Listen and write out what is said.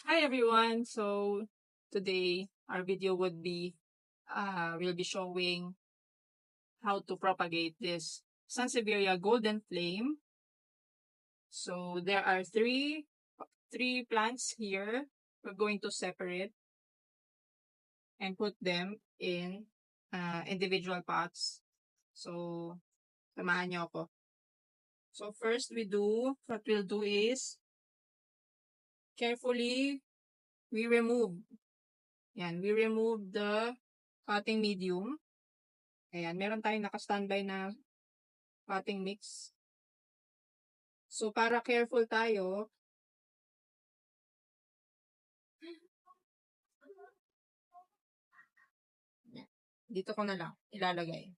Hi everyone. So today our video would be we'll be showing how to propagate this Sansevieria golden flame. So there are three plants here. We're going to separate and put them in individual pots. So samahan niyo ako. So first what we'll do is carefully we remove the potting medium. Ayan, meron tayong naka-standby na potting mix. So, para careful tayo, dito ko na lang ilalagay.